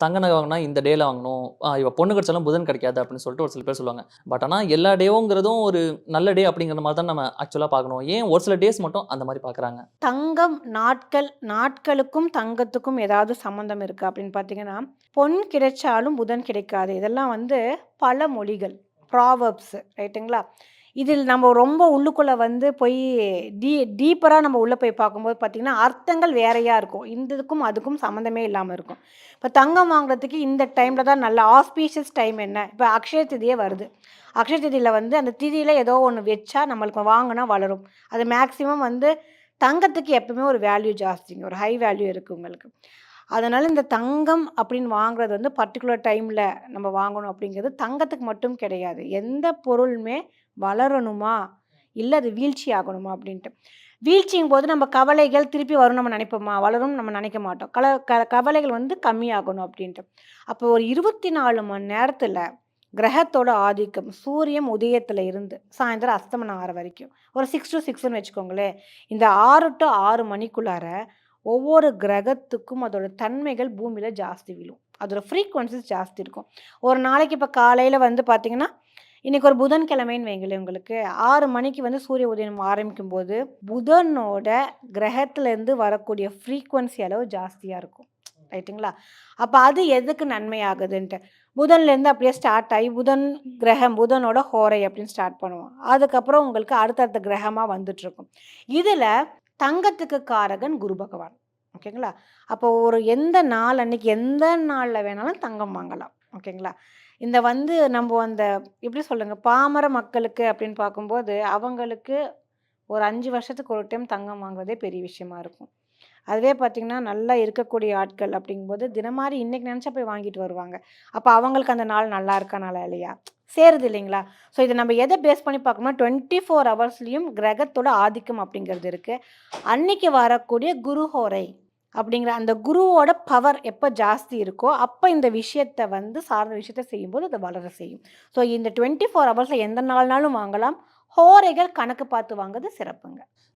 தங்க நகை வாங்கினா இந்த டேல வாங்கணும். இவ பொண்ணு கிடைச்சாலும் புதன் கிடைக்காது அப்படின்னு சொல்லிட்டு ஒரு சில பேர் சொல்லுவாங்க. பட் ஆனா எல்லா டேவுங்கிறதும் ஒரு நல்ல டே அப்படிங்கிற மாரி தான் நம்ம ஆக்சுவலா பார்க்கணும். ஏன் ஒரு சில டேஸ் மட்டும் அந்த மாரி பார்க்குறாங்க? தங்கம், நாட்களுக்கும் தங்கத்துக்கும் ஏதாவது சம்மந்தம் இருக்கா அப்படின்னு பார்த்தீங்கன்னா, பொன் கிடைச்சாலும் புதன் கிடைக்காது. இதெல்லாம் வந்து பழமொழிகள். ப்ராவெர்ப்ஸ் ரைட்டுங்களா? இதில் நம்ம ரொம்ப உள்ளுக்குள்ள வந்து போய் டீ டீப்பரா நம்ம உள்ள போய் பார்க்கும்போது பார்த்தீங்கன்னா, அர்த்தங்கள் வேறையா இருக்கும். இந்த இதுக்கும் அதுக்கும் சம்மந்தமே இல்லாம இருக்கும். இப்ப தங்கம் வாங்குறதுக்கு இந்த டைம்ல தான் நல்ல ஆஸ்பீஷியஸ் டைம் என்ன? இப்ப அக்ஷய திதியே வருது. அக்ஷய திதியில வந்து அந்த திதியில ஏதோ ஒண்ணு வச்சா நம்மளுக்கு வாங்குனா வளரும். அது மேக்ஸிமம் வந்து தங்கத்துக்கு எப்பவுமே ஒரு வேல்யூ ஜாஸ்திங்க. ஒரு ஹை வேல்யூ இருக்கு உங்களுக்கு. அதனால இந்த தங்கம் அப்படின்னு வாங்குறது வந்து பர்ட்டிகுலர் டைம்ல நம்ம வாங்கணும் அப்படிங்கிறது தங்கத்துக்கு மட்டும் கிடையாது. எந்த பொருளுமே வளரணுமா, இல்ல அது வீழ்ச்சி ஆகணுமா அப்படின்ட்டு. வீழ்ச்சிங்கும்போது நம்ம கவலைகள் திருப்பி வரும்னு நம்ம நினைப்போமா? வளரும்னு நம்ம நினைக்க மாட்டோம். கவலைகள் வந்து கம்மியாகணும் அப்படின்ட்டு. அப்போ ஒரு 24 மணி நேரத்துல கிரகத்தோட ஆதிக்கம் சூரியன் உதயத்துல இருந்து சாயந்தரம் அஸ்தமனம் ஆற வரைக்கும் ஒரு 6 to 6ன்னு வச்சுக்கோங்களேன். இந்த 6 to 6 மணிக்குள்ளார ஒவ்வொரு கிரகத்துக்கும் அதோட தன்மைகள் பூமியில ஜாஸ்தி விழும். அதோட ஃப்ரீக்வன்சிஸ் ஜாஸ்தி இருக்கும். ஒரு நாளைக்கு இப்ப காலையில வந்து பார்த்தீங்கன்னா, இன்னைக்கு ஒரு புதன்கிழமைன்னு வைங்களேன் உங்களுக்கு. 6 மணிக்கு வந்து சூரிய உதயம் ஆரம்பிக்கும்போது, புதனோட கிரகத்திலேருந்து வரக்கூடிய ஃப்ரீக்வன்சி அளவு ஜாஸ்தியா இருக்கும். ரைட்டுங்களா? அப்ப அது எதுக்கு நன்மை ஆகுதுன்ட்டு. புதன்லேருந்து அப்படியே ஸ்டார்ட் ஆயி புதனோட ஹோரை அப்படின்னு ஸ்டார்ட் பண்ணுவோம். அதுக்கப்புறம் உங்களுக்கு அடுத்தடுத்த கிரகமா வந்துட்டுருக்கும். இதுல தங்கத்துக்கு காரகன் குரு பகவான். ஓகேங்களா? அப்போ ஒரு எந்த நாள் அன்னைக்கு எந்த நாள்ல வேணாலும் தங்கம் வாங்கலாம். ஓகேங்களா? இந்த வந்து நம்ப அந்த எப்படி சொல்லுங்க, பாமர மக்களுக்கு அப்படின்னு பார்க்கும்போது, அவங்களுக்கு ஒரு 5 வருஷத்துக்கு ஒரு டைம் தங்கம் வாங்குறதே பெரிய விஷயமா இருக்கும். அதுவே பார்த்தீங்கன்னா, நல்லா இருக்கக்கூடிய ஆட்கள் அப்படிங்கும்போது, தினமாரி இன்னைக்கு நெனச்சா போய் வாங்கிட்டு வருவாங்க. அப்ப அவங்களுக்கு அந்த நாள் நல்லா இருக்கா, நல்லா இல்லையா? சேருது இல்லைங்களா? ஸோ இத நம்ம எத பேஸ் பண்ணி பார்க்கணும்னா, 24 ஹவர்ஸ்லயும் கிரகத்தோட ஆதிக்கம் அப்படிங்கிறது இருக்கு. அன்னைக்கு வரக்கூடிய குரு ஹோரை அப்படிங்கிற அந்த குருவோட பவர் எப்ப ஜாஸ்தி இருக்கோ, அப்ப இந்த விஷயத்த வந்து சார்ந்த விஷயத்த செய்யும்போது அது வளர செய்யும். ஸோ இந்த 24 ஹவர்ஸ்ல எந்த நாள்னாலும் வாங்கலாம். ஹோரைகள் கணக்கு பார்த்து வாங்குறது சிறப்புங்க.